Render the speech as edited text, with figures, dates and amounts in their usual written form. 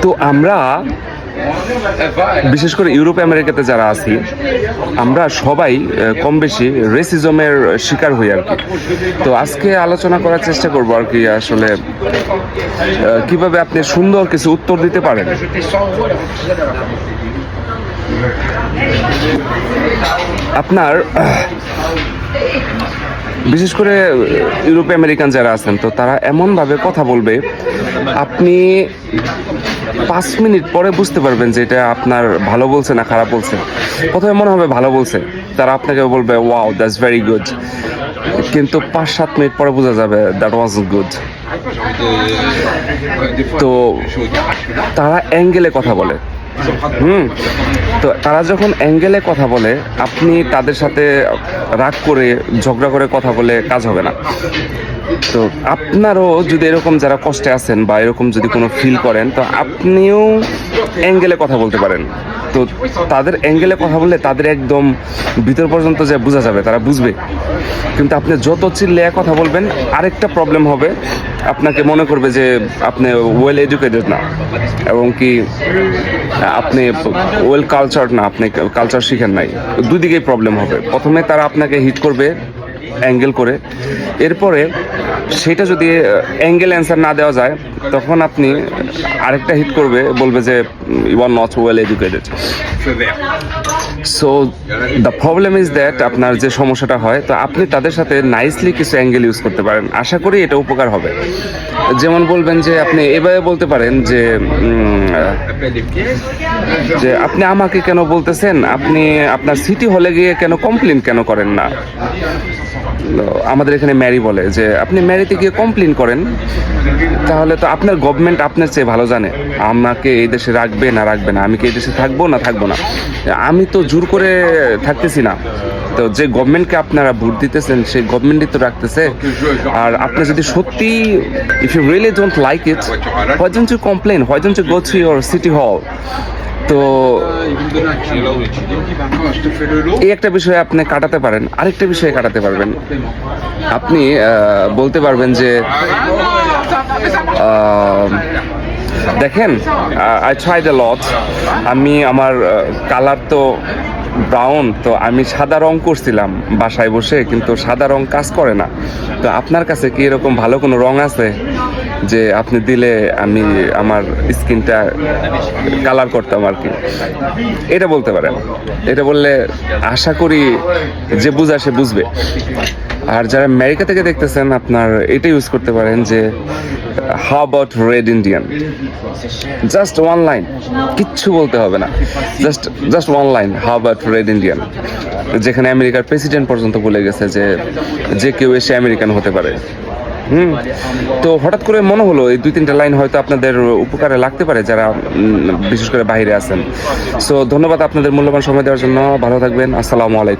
তো আমরা বিশেষ করে ইউরোপ আমেরিকাতে যারা আছি, আমরা সবাই কম বেশি রেসিজমের শিকার হই আর কি। তো আজকে আলোচনা করার চেষ্টা করব আর কি, আসলে কিভাবে আপনি সুন্দর কিছু উত্তর দিতে পারেন। আপনার বিশেষ করে ইউরোপ আমেরিকান যারা আছেন, তো তারা এমনভাবে কথা বলবে, আপনি 5 মিনিট পরে বুঝতে পারবেন যে এটা আপনার ভালো বলছে না খারাপ বলছে। প্রথমে মনে হবে ভালো বলছে, তারা আপনাকে বলবে ওয়াও দ্যাটস ভেরি গুড, কিন্তু 5-7 মিনিট পরে বোঝা যাবে দ্যাট ওয়াজ গুড। তো তারা অ্যাঙ্গেলে কথা বলে। তো তারা যখন অ্যাঙ্গেলে কথা বলে, আপনি তাদের সাথে রাগ করে ঝগড়া করে কথা বলে কাজ হবে না। তো আপনারও যদি এরকম যারা কষ্টে আছেন বা এরকম যদি কোনো ফিল করেন, তো আপনিও অ্যাঙ্গেলে কথা বলতে পারেন। তো তাদের অ্যাঙ্গেলে কথা বললে তাদের একদম ভিতর পর্যন্ত যে বোঝা যাবে, তারা বুঝবে। কিন্তু আপনি যত চিল্লে কথা বলবেন, আরেকটা প্রবলেম হবে, আপনাকে মনে করবে যে আপনি ওয়েল এডুকেটেড না, এবং কি আপনি ওয়েল কালচার না, আপনি কালচার শিখেন নাই। দুই দিকেই প্রবলেম হবে। প্রথমে তারা আপনাকে হিট করবে অ্যাঙ্গেল করে, এরপরে সেটা যদি অ্যাঙ্গেল অ্যান্সার না দেওয়া যায়, তখন আপনি আরেকটা হিট করবে, বলবে যে you are not well educated. So the problem is that, আপনার যে সমস্যাটা হয়, তো আপনি তাদের সাথে নাইসলি কিছু অ্যাঙ্গেল ইউজ করতে পারেন। আশা করি এটা উপকার হবে। যেমন বলবেন যে, আপনি এভাবে বলতে পারেন যে আপনি আমাকে কেন বলতেছেন, আপনি আপনার সিটি হলে গিয়ে কেন কমপ্লেন কেন করেন না। আমাদের এখানে ম্যারি বলে যে আপনি ম্যারিতে গিয়ে কমপ্লেন করেন, তাহলে তো আপনার গভর্নমেন্ট আপনার চেয়ে ভালো জানে আমাকে এই দেশে রাখবে না রাখবে না, আমি কি এই দেশে থাকবো না থাকবো না। আমি তো জোর করে থাকতেছি না। তো যে গভর্নমেন্টকে আপনারা ভোট দিতেছেন, সেই গভর্নমেন্টই তো রাখতেছে। আর আপনি যদি সত্যি, if you really don't like it, why don't you complain, why don't you go to your city hall. তো এই একটা বিষয়ে আপনি কাটাতে পারেন। আরেকটা বিষয়ে কাটাতে পারবেন, আপনি বলতে পারবেন যে দেখেন, আই ট্রাইড আ লট, আমি আমার কালার তো ব্রাউন, তো আমি সাদা রং করছিলাম বাসায় বসে, কিন্তু সাদা রং কাজ করে না। তো আপনার কাছে কি এরকম ভালো কোনো রং আছে যে আপনি দিলে আমি আমার স্কিনটা কালার করতাম আর কি? এটা বলতে পারেন। এটা বললে আশা করি যে বুঝা সে বুঝবে। আর যারা আমেরিকা থেকে দেখতেছেন, আপনার এটা ইউজ করতে পারেন যে how about red Indian, just one line, কিচ্ছু বলতে হবে না, just one line, how about red Indian, যেখানে আমেরিকার প্রেসিডেন্ট পর্যন্ত বলে গেছে যে যে কেউ এসে আমেরিকান হতে পারে। তো হঠাৎ করে মনে হলো এই 2-3টা লাইন হয়তো আপনাদের উপকারে লাগতে পারে, যারা বিশেষ করে বাইরে আছেন। সো ধন্যবাদ আপনাদের মূল্যবান সময় দেওয়ার জন্য। ভালো থাকবেন। আসসালামু আলাইকুম।